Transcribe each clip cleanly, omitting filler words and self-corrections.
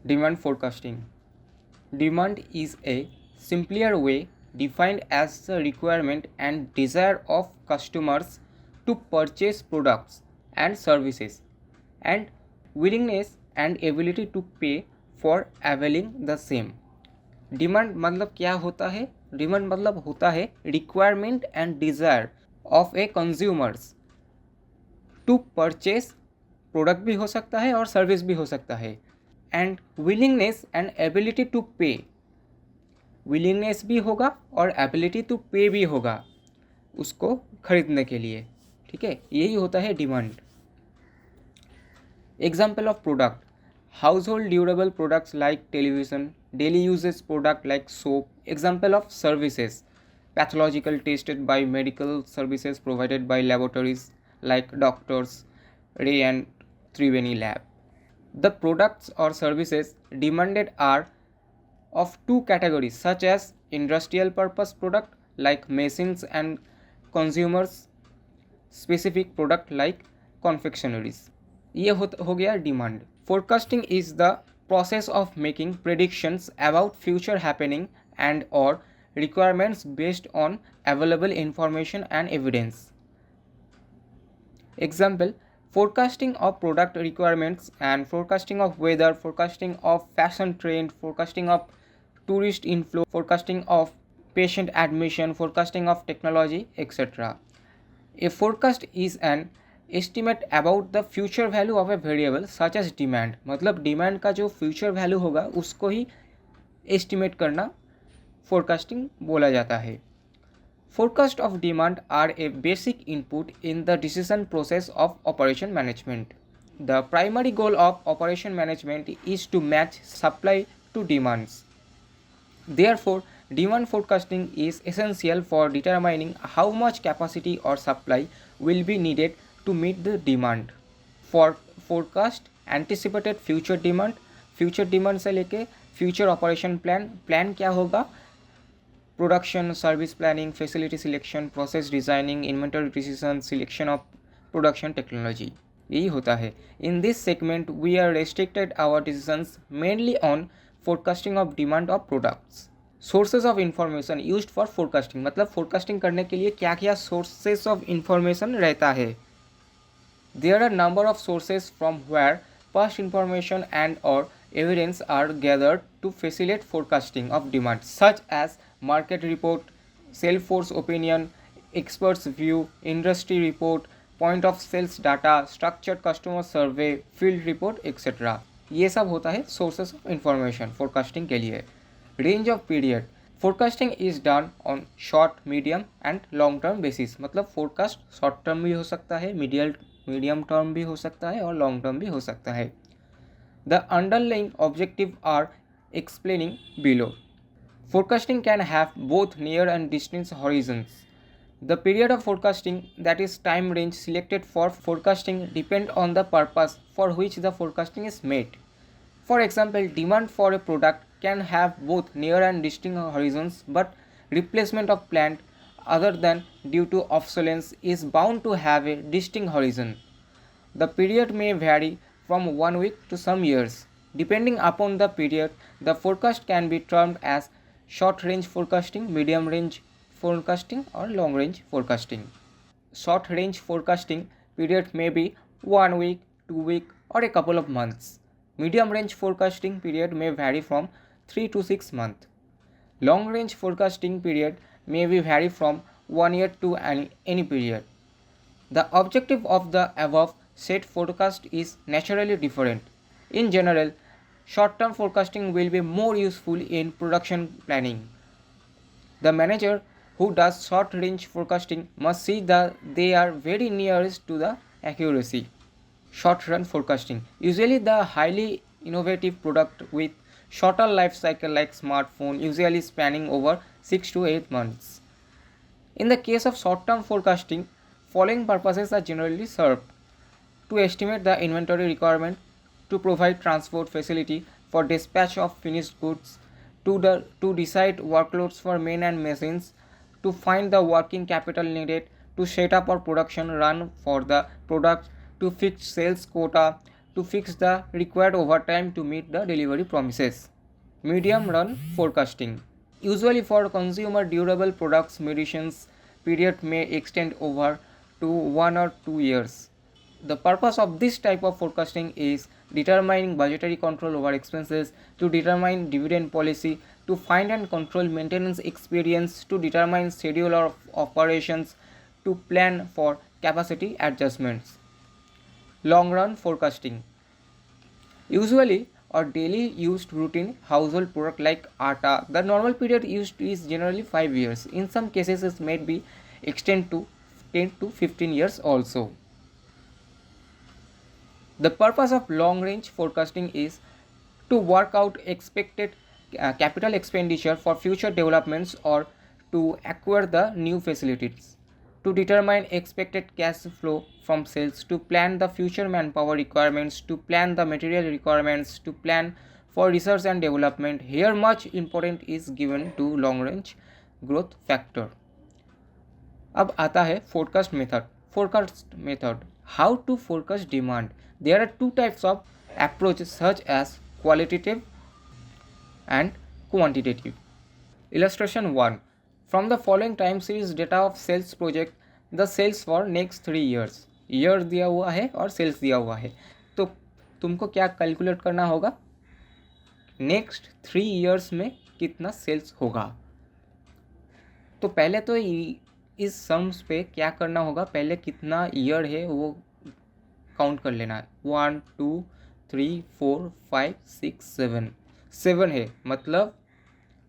Demand forecasting. Demand is a simpler way defined as the requirement and desire of customers to purchase products and services and willingness and ability to pay for availing the same. Demand मतलब क्या होता है? Demand मतलब होता है requirement and desire of a consumers to purchase, product भी हो सकता है और सर्विस भी हो सकता है, and willingness and ability to pay, willingness भी होगा और एबिलिटी टू पे भी होगा उसको खरीदने के लिए. ठीक है, यही होता है demand. Example of product: household durable products like television, daily uses product like soap. Example of services: pathological tested by medical services provided by laboratories like doctors Ray and Triveni lab. The products or services demanded are of two categories such as industrial purpose product like machines and consumers specific product like confectionaries. ये हो गया demand. Forecasting is the process of making predictions about future happening and or requirements based on available information and evidence. Example: forecasting of product requirements and forecasting of weather, forecasting of fashion trend, forecasting of tourist inflow, forecasting of patient admission, forecasting of technology, etc. A forecast is an estimate about the future value of a variable such as demand. मतलब demand का जो future value होगा उसको ही estimate करना forecasting बोला जाता है. Forecast of demand are a basic input in the decision process of operation management. The primary goal of operation management is to match supply to demands. Therefore, demand forecasting is essential for determining how much capacity or supply will be needed to meet the demand. For forecast anticipated future demand से लेके future operation plan क्या होगा? Production, service planning, facility selection, process designing, inventory decision, selection of production technology. यही होता है. In this segment, we are restricted our decisions mainly on forecasting of demand of products. Sources of information used for forecasting. मतलब forecasting करने के लिए क्या क्या sources of information रहता है. There are number of sources from where past information and or evidence are gathered to facilitate forecasting of demand, such as market report, sales force opinion, experts view, industry report, point of sales data, structured customer survey, field report, etc. ये सब होता है sources of information forecasting के लिए. Range of period. Forecasting is done on short, medium and long term basis. मतलब forecast short term भी हो सकता है, मीडियम टर्म भी हो सकता है और लॉन्ग टर्म भी हो सकता है. The underlying objective are explaining below. Forecasting can have both near and distant horizons. The period of forecasting, that is time range selected for forecasting, depend on the purpose for which the forecasting is made. For example, demand for a product can have both near and distant horizons, but replacement of plant other than due to obsolescence is bound to have a distinct horizon. The period may vary from 1 week to some years. Depending upon the period, the forecast can be termed as short range forecasting, medium range forecasting or long range forecasting. Short range forecasting period may be 1 week, 2 week or a couple of months. Medium range forecasting period may vary from 3 to 6 months. Long range forecasting period may vary from 1 year to any period. The objective of the above said forecast is naturally different. In general, short-term forecasting will be more useful in production planning. The manager who does short-range forecasting must see that they are very nearest to the accuracy. Short-run forecasting. Usually the highly innovative product with shorter life cycle like smartphone, usually spanning over 6 to 8 months. In the case of short-term forecasting, following purposes are generally served: to estimate the inventory requirement, to provide transport facility for dispatch of finished goods, to decide workloads for men and machines, to find the working capital needed, to set up a production run for the product, to fix sales quota, to fix the required overtime to meet the delivery promises. Medium run forecasting. Usually for consumer durable products, medicines period may extend over to 1 or 2 years. The purpose of this type of forecasting is determining budgetary control over expenses, to determine dividend policy, to find and control maintenance experience, to determine schedule of operations, to plan for capacity adjustments. Long run forecasting. Usually or daily used routine household product like atta, the normal period used is generally 5 years. In some cases it may be extend to 10 to 15 years also. The purpose of long range forecasting is to work out expected capital expenditure for future developments or to acquire the new facilities, to determine expected cash flow from sales, to plan the future manpower requirements, to plan the material requirements, to plan for research and development. Here much important is given to long range growth factor. अब आता है forecast method. Forecast method, how to forecast demand. There are two types of approaches such as qualitative and quantitative. Illustration 1. From the following time series data of sales project, the sales for next 3 years. Year दिया हुआ है और sales दिया हुआ है, तो तुमको क्या कैलकुलेट करना होगा, नेक्स्ट 3 ईयर्स में कितना सेल्स होगा. तो पहले तो इस सम्स पे क्या करना होगा, पहले कितना ईयर है वो काउंट कर लेना है. 1 2 3 4 5 6 7 7 है, मतलब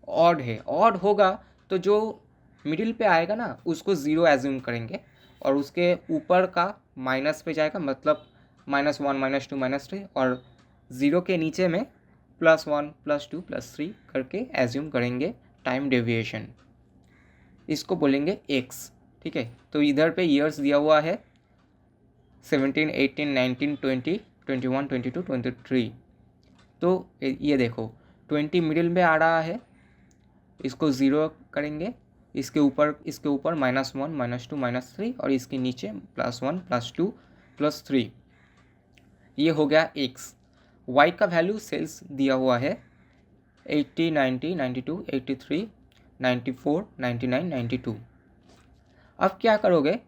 ऑड है. ऑड होगा तो जो मिडिल पे आएगा ना उसको ज़ीरो एज्यूम करेंगे और उसके ऊपर का माइनस पे जाएगा, मतलब -1 -2 -3, और ज़ीरो के नीचे में +1 +2 +3 करके एज्यूम करेंगे टाइम डेविएशन. इसको बोलेंगे एक्स. ठीक है, तो इधर पे ईयर्स दिया हुआ है 17 18 19 20 21 22 23. तो ये देखो 20 मिडिल में आ रहा है, इसको ज़ीरो करेंगे, इसके ऊपर -1 -2 -3 और इसके नीचे +1 +2 +3. ये हो गया एक्स. वाई का वैल्यू सेल्स दिया हुआ है 80 90 92 83 94 99 92. अब क्या करोगे,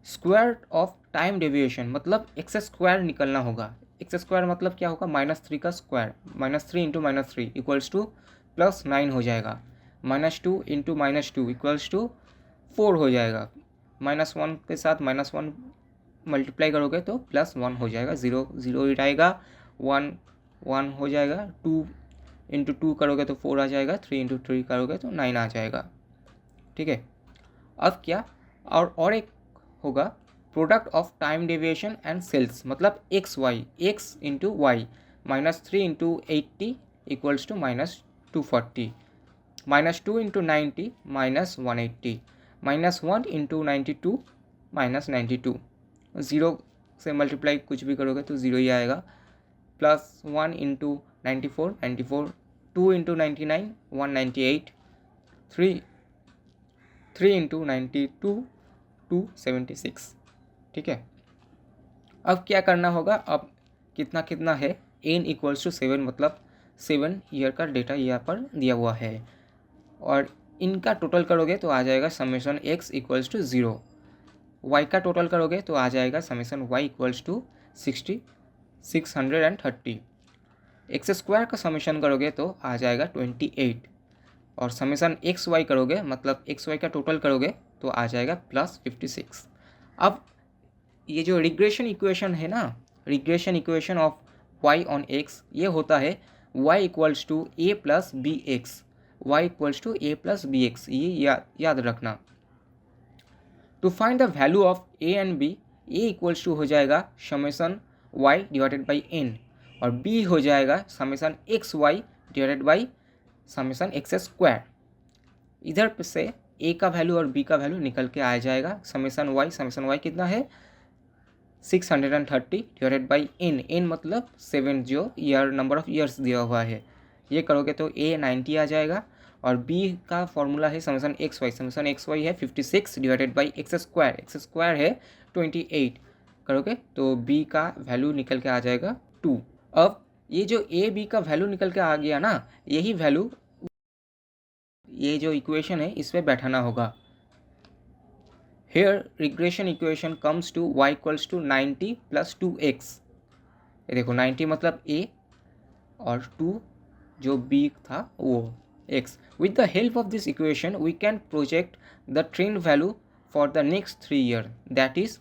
स्क्वायर ऑफ टाइम डेविएशन, मतलब एक्स स्क्वायर निकलना होगा. एक्स स्क्वायर मतलब क्या होगा, -3 का स्क्वायर, -3 इंटू -3 इक्वल्स टू +9 हो जाएगा. -2 इंटू -2 इक्वल्स टू 4 हो जाएगा. -1 के साथ -1 मल्टीप्लाई करोगे तो +1 हो जाएगा. 0 0 आएगा, 1 1 हो जाएगा. 2 इंटू 2 करोगे तो 4 आ जाएगा. 3 इंटू 3 करोगे तो 9 आ जाएगा. ठीक है, अब क्या, और एक होगा product of time deviation and sales, मतलब X Y, X into Y, -3 into 80 equals to -240, -2 into 90 -180, -1 into 92 -92. 0 से मल्टीप्लाई कुछ भी करोगे तो 0 ही आएगा. +1 इंटू 94 94, 2 इंटू 99 198, 3 इंटू 92 276. ठीक है, अब क्या करना होगा, अब कितना है, n इक्वल्स टू 7, मतलब 7 ईयर का डेटा यहाँ पर दिया हुआ है, और इनका टोटल करोगे तो आ जाएगा summation x equals to 0. y का टोटल करोगे तो आ जाएगा summation y equals to 630. X square का समेशन करोगे तो आ जाएगा 28, और समेशन एक्स वाई करोगे, मतलब एक्स वाई का टोटल करोगे तो आ जाएगा +56. अब ये जो रिग्रेशन इक्वेशन है ना, regression equation of y on x, ये होता है y equals to a plus B X, y equals to a plus B X. ये याद रखना. To find the value of a and b, a equals to हो जाएगा summation y divided by n, और b हो जाएगा summation x Y divided by summation x square. इधर से a का वैल्यू और b का वैल्यू निकल के आ जाएगा. समेशन y कितना है, 630 डिवाइडेड बाई n मतलब 7, जो ईयर नंबर ऑफ ईयर्स दिया हुआ है. ये करोगे तो a 90 आ जाएगा, और b का फॉर्मूला है समेशन एक्स वाई है 56 डिवाइडेड बाई एक्स स्क्वायर है 28. करोगे तो बी का वैल्यू निकल के आ जाएगा 2। अब ये जो ए बी का वैल्यू निकल के आ गया ना, यही वैल्यू ये जो इक्वेशन है इस पर बैठाना होगा। Here regression equation comes to y equals to 90 plus 2x। ये देखो 90 मतलब a और 2 जो b था वो x। With the help of this equation we can project the trend value for the next 3 year. That is,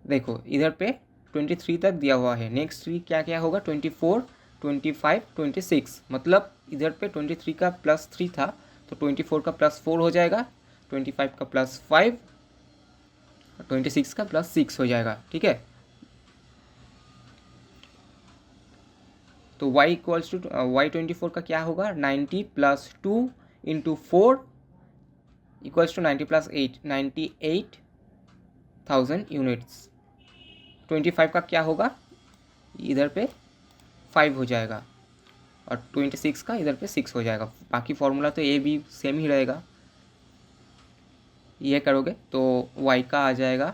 देखो इधर पे 23 तक दिया हुआ है, नेक्स्ट 3 क्या क्या होगा 24, 25, 26। मतलब इधर पे 23 का प्लस 3 था तो 24 का प्लस 4 हो जाएगा, 25 का प्लस 5, 26 का प्लस 6 हो जाएगा। ठीक है, तो y इक्वल्स टू y 24 का क्या होगा 90 plus 2 into 4 equals to 90 plus 8, 98,000 units. 25 का क्या होगा, इधर पे 5 हो जाएगा और 26 का इधर पे 6 हो जाएगा। बाकी फॉर्मूला तो ए भी सेम ही रहेगा। ये करोगे तो y का आ जाएगा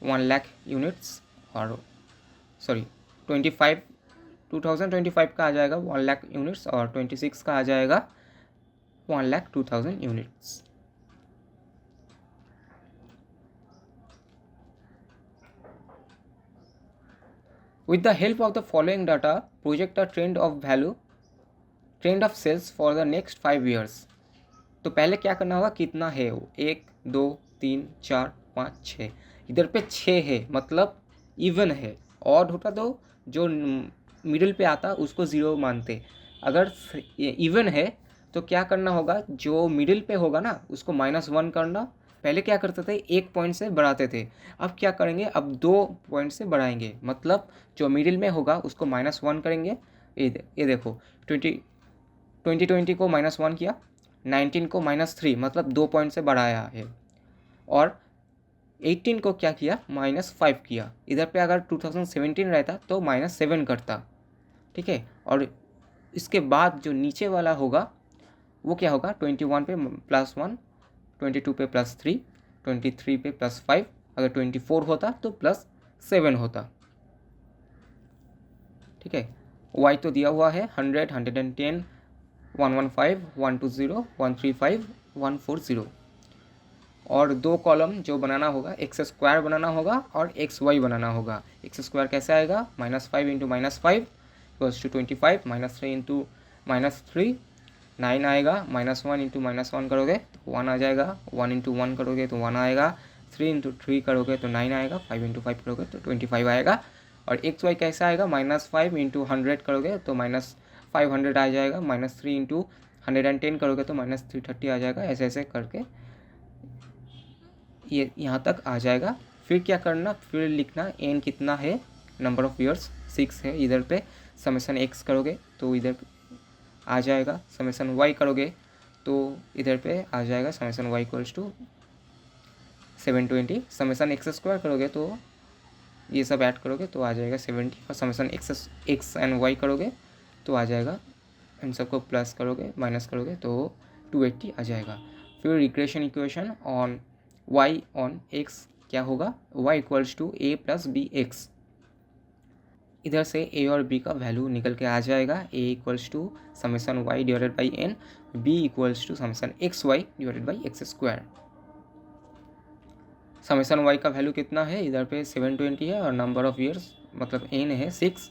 1 लाख यूनिट्स, और सॉरी 2025 का आ जाएगा 1 लाख यूनिट्स, और 26 का आ जाएगा 1,02,000 units. With the help of the following data, project a trend of sales for the next 5 years। तो पहले क्या करना होगा, कितना है वो 1 2 3 4 5 6, इधर पे 6 है मतलब इवन है। ऑड होता तो जो मिडिल पे आता उसको ज़ीरो मानते। अगर इवन है तो क्या करना होगा, जो मिडिल पे होगा ना उसको -1 करना। पहले क्या करते थे, 1 पॉइंट से बढ़ाते थे, अब क्या करेंगे, अब 2 पॉइंट से बढ़ाएंगे। मतलब जो मिडिल में होगा उसको -1 करेंगे। ये देखो 2020 को -1 किया, 19 को -3 मतलब 2 पॉइंट से बढ़ाया है, और 18 को क्या किया -5 किया। इधर पे अगर 2017 रहता तो -7 करता। ठीक है, और इसके बाद जो नीचे वाला होगा वो क्या होगा, 21 पे +1, 22 पे +3, 23 पे +5, अगर 24 होता तो +7 होता। ठीक है, y तो दिया हुआ है 100, 110, 115, 120, 135, 140, और 2 कॉलम जो बनाना होगा, x² बनाना होगा और xy बनाना होगा। x² कैसे आएगा, -5 इंटू -5 इक्वल्स टू 25, -3 इंटू -3 9 आएगा, -1 इंटू -1 करोगे तो 1 आ जाएगा, 1 इंटू 1 करोगे तो 1 आएगा, 3 इंटू 3 करोगे तो 9 आएगा, 5 इंटू 5 करोगे तो 25 आएगा। और xy कैसा आएगा, -5 इंटू 100 करोगे तो -500 आ जाएगा, -3 इंटू 110 करोगे तो -330 आ जाएगा। ऐसे ऐसे करके ये यहाँ तक आ जाएगा। फिर क्या करना, फिर लिखना n कितना है, नंबर ऑफ ईयर्स 6 है। इधर पे समेसन x करोगे तो इधर आ जाएगा, समेसन y करोगे तो इधर पे आ जाएगा summation y equals to 720। Summation x² करोगे तो ये सब ऐड करोगे तो आ जाएगा 70, और समेसन x एंड y करोगे तो आ जाएगा, इन सबको प्लस करोगे माइनस करोगे तो 280 आ जाएगा। फिर regression equation on y on x क्या होगा, y equals to a plus B X. इधर से a और b का वैल्यू निकल के आ जाएगा, a equals to summation y divided by n, b equals to summation xy divided by x²। समेसन y का वैल्यू कितना है, इधर पे 720 है और नंबर ऑफ ईयर्स मतलब n है 6,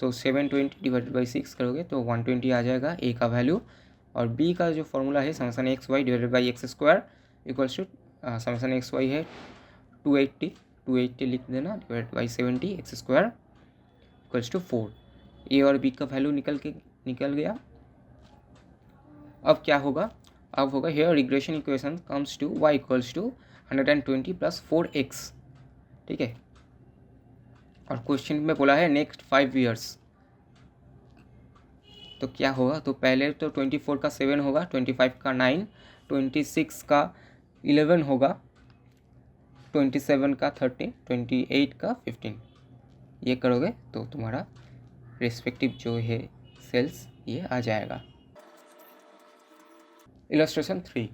तो 720 डिवाइडेड बाई 6 करोगे तो 120 आ जाएगा a का वैल्यू। और b का जो फॉर्मूला है summation xy divided by x² equals to summation xy है 280 लिख देना divided by 70 x² equals to 4। a और b का वैल्यू निकल गया। अब क्या होगा, अब होगा here regression equation comes to y equals to 120 plus 4x। ठीक है, और क्वेश्चन में बोला है नेक्स्ट 5 ईयर्स, तो क्या होगा, तो पहले तो 24 का 7 होगा, 25 का 9, 26 का 11 होगा, 27 का 13, 28 का 15। ये करोगे तो तुम्हारा रेस्पेक्टिव जो है सेल्स ये आ जाएगा। Illustration 3.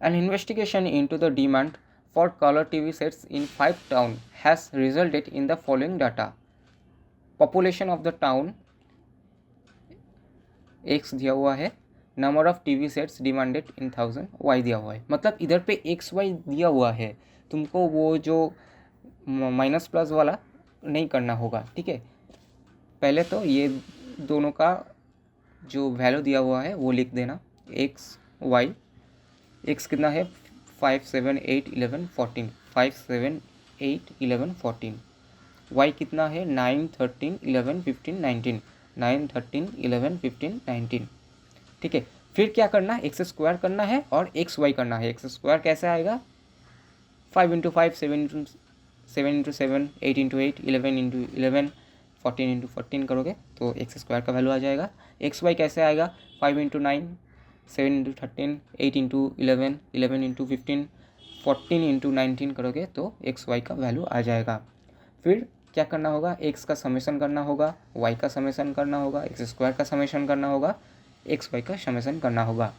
An investigation into the demand for colour TV sets in 5 town has resulted in the following data. Population of the town X दिया हुआ है, number of TV sets demanded in 1000 Y दिया हुआ है। मतलब इधर पे एक्स वाई दिया हुआ है, तुमको वो जो माइनस प्लस वाला नहीं करना होगा, ठीक है। पहले तो ये दोनों का जो वैल्यू दिया हुआ है वो लिख देना, एक्स वाई। एक्स कितना है 5 7 8 11 14, 5 7 8 11 14। वाई कितना है 9 13 11 15 19, 9 13 11 15 19, ठीक है। फिर क्या करना है, एक्स स्क्वायर करना है और एक्स वाई करना है। एक्स स्क्वायर कैसे आएगा, 5 into 5 7 into 7, 8 into 8 11 into 11, 14 into 14 करोगे तो एक्स स्क्वायर का वैल्यू आ जाएगा। एक्स वाई कैसे आएगा, 5 into 9 7 into 13 8 into 11 11 into 15 14 into 19 करोगे तो एक्स वाई का वैल्यू आ जाएगा। फिर क्या करना होगा, एक्स का समेशन करना होगा, वाई का समेशन करना होगा, एक्स स्क्वायर का समेशन करना होगा, एक्स वाई का समेशन करना होगा।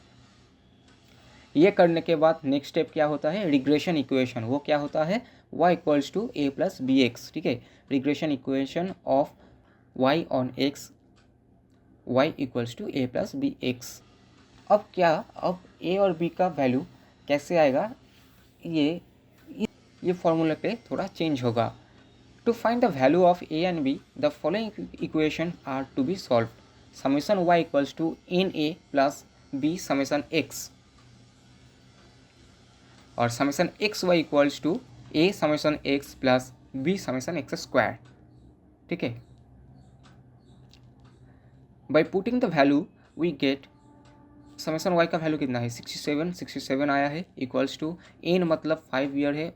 ये करने के बाद नेक्स्ट स्टेप क्या होता है, रिग्रेशन इक्वेशन। वो क्या होता है, y equals to A plus B X, ठीक है। Regression equation of y on x, y equals to A plus B X. अब क्या, अब a और b का वैल्यू कैसे आएगा, ये फॉर्मूला पे थोड़ा चेंज होगा। To find the value of a and b, the following equation are to be solve. Summation y equals to n a plus b summation x, और summation x y equals to a summation x plus b summation x square, ठीक है। By putting the value we get, summation y का value कितना है 67 आया है, equals to N मतलब 5 year है,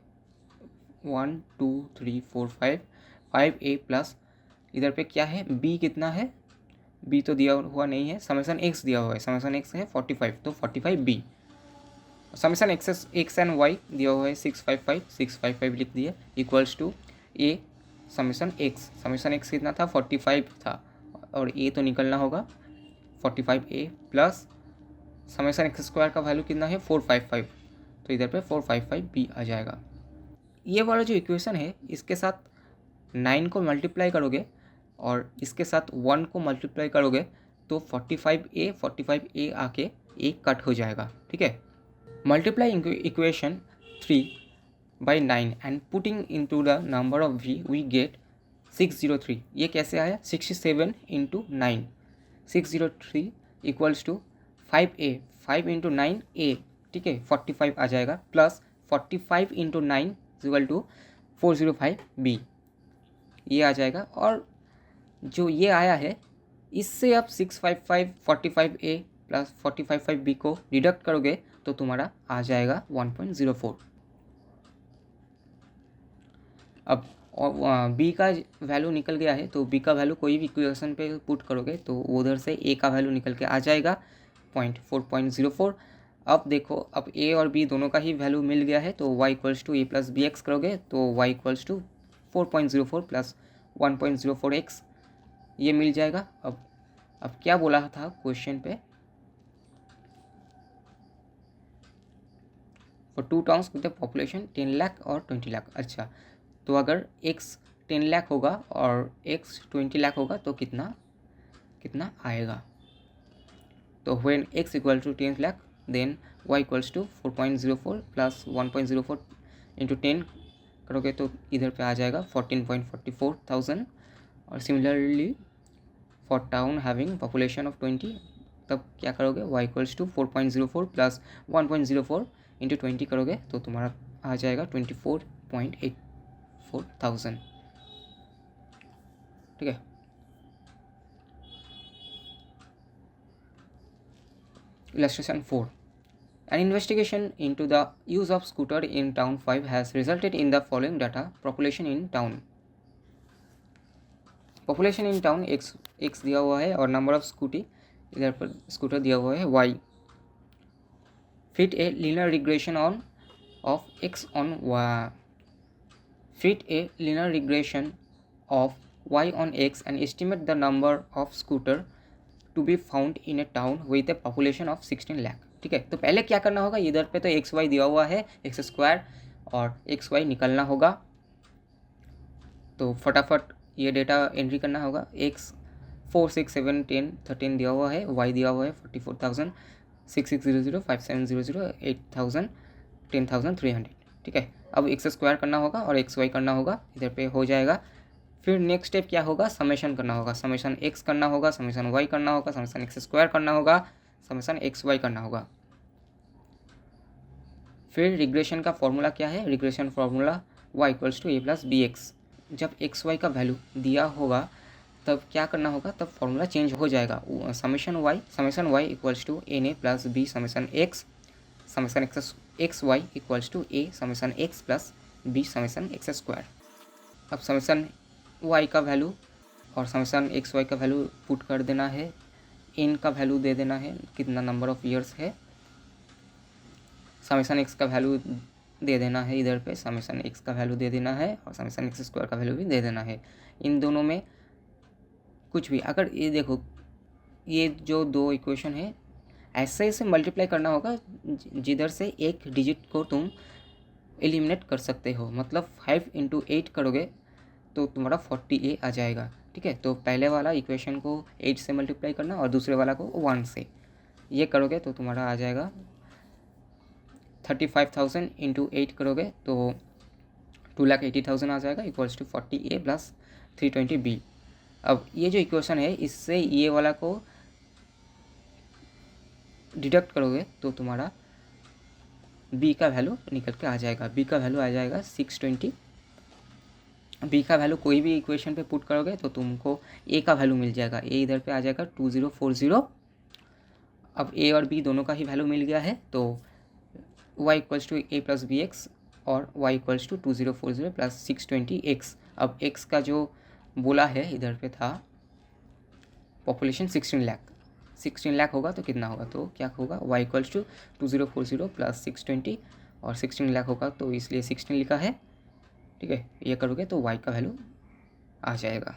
1 2 3 4 5 ए प्लस इधर पे क्या है बी कितना है, बी तो दिया हुआ नहीं है, समेशन एक्स दिया हुआ है, समेशन एक्स है 45 तो 45 b. Summation x and y दिया हुआ है 655 लिख दिए, equals to a summation x कितना था 45 था और ए तो निकलना होगा 45 ए प्लस समेशन एक्स स्क्वायर का वैल्यू कितना है 455, तो इधर पे 455 बी आ जाएगा। ये वाला जो इक्वेशन है इसके साथ 9 को मल्टीप्लाई करोगे और इसके साथ 1 को मल्टीप्लाई करोगे तो 45 ए आके ए कट हो जाएगा, ठीक है। Multiply equation 3 by 9 and putting into the number of v we get 603। ये कैसे आया, 67 into 9, 603 equals to 5a, 5 into 9 a, ठीक है 45 आ जाएगा, plus 45 into 9 equal to 405 b, ये आ जाएगा। और जो ये आया है इससे आप 655 45a प्लस 455 b को डिडक्ट करोगे तो तुम्हारा आ जाएगा 1.04। अब बी का वैल्यू निकल गया है तो बी का वैल्यू कोई भी इक्वेशन पे पुट करोगे तो उधर से ए का वैल्यू निकल के आ जाएगा 4.04। अब देखो, अब ए और बी दोनों का ही वैल्यू मिल गया है तो y equals to A plus B x करोगे तो y equals to 4.04 plus 1.04x ये मिल जाएगा। अब क्या बोला था क्वेश्चन पे, for 2 towns with the population 10 lakh और 20 लाख। अच्छा, तो अगर x 10 लाख होगा और x 20 लाख होगा तो कितना आएगा, तो when x equal to 10 lakh then y equals to 4.04 plus 1.04 into 10 करोगे तो इधर पे आ जाएगा 14.44,000। और similarly for town having population of 20 तब क्या करोगे, y equals to 4.04 plus 1.04 into 20 करोगे तो तुम्हारा आ जाएगा 24.84,000, ठीक है। Illustration 4. An investigation into the use of scooter in town 5 has resulted in the following data. Population in town. Population in town x दिया हुआ है और number of इधर पर स्कूटर दिया हुआ है y. Fit a linear regression of x on y. Fit a linear regression of y on x and estimate the number of scooter to be found in a town with a population of 16 lakh, ठीक है। तो पहले क्या करना होगा, इधर पे तो एक्स वाई दिया हुआ है, एक्स स्क्वायर और एक्स वाई निकलना होगा। तो फटाफट ये डेटा एंट्री करना होगा। एक्स 4 6 7 10 13 दिया हुआ है, वाई दिया हुआ है 44,000 6600 5700 8000 10,300। ठीक है, अब एक्स स्क्वायर करना होगा और एक्स वाई करना होगा, इधर पे हो जाएगा। फिर नेक्स्ट स्टेप क्या होगा, समेशन करना होगा। समेशन एक्स करना होगा, समेशन वाई करना होगा, समेशन एक्स स्क्वायर करना होगा, समेशन एक्स वाई करना होगा। फिर रिग्रेशन का फॉर्मूला क्या है, regression formula y equals to A plus B x. जब एक्स वाई का वैल्यू दिया होगा तब क्या करना होगा, तब फॉर्मूला चेंज हो जाएगा। Summation y equals to n a plus b summation x y equals to a summation x plus b summation x square. अब समेशन y का वैल्यू और समेशन एक्स वाई का वैल्यू पुट कर देना है, n का वैल्यू दे देना है, कितना नंबर ऑफ ईयर्स है। समेशन एक्स का वैल्यू दे देना है, इधर पे समेशन एक्स का वैल्यू दे देना है और समेशन एक्स स्क्वायर का वैल्यू भी दे देना है। इन दोनों में कुछ भी, अगर ये देखो ये जो दो इक्वेशन है ऐसे ऐसे मल्टीप्लाई करना होगा जिधर से एक डिजिट को तुम एलिमिनेट कर सकते हो। मतलब 5 × 8 करोगे तो तुम्हारा 40a आ जाएगा। ठीक है, तो पहले वाला इक्वेशन को 8 से मल्टीप्लाई करना और दूसरे वाला को 1 से, ये करोगे तो तुम्हारा आ जाएगा 35,000 × 8 करोगे तो 2,80,000 आ जाएगा equals to 40a plus 320b। अब ये जो इक्वेशन है इससे ये वाला को डिडक्ट करोगे तो तुम्हारा b का वैल्यू निकल के आ जाएगा। b का वैल्यू आ जाएगा 620। b का वैल्यू कोई भी इक्वेशन पे पुट करोगे तो तुमको a का वैल्यू मिल जाएगा। a इधर पे आ जाएगा 2040। अब a और b दोनों का ही वैल्यू मिल गया है तो y equals to A plus B x और y equals to 2040 plus 620x। अब x का जो बोला है इधर पे था पॉपुलेशन 16 लाख होगा तो कितना होगा, तो क्या होगा y इक्वल्स टू 2040 प्लस 620 और 16 लाख होगा तो इसलिए 16 लिखा है। ठीक है, ये करोगे तो y का वैल्यू आ जाएगा।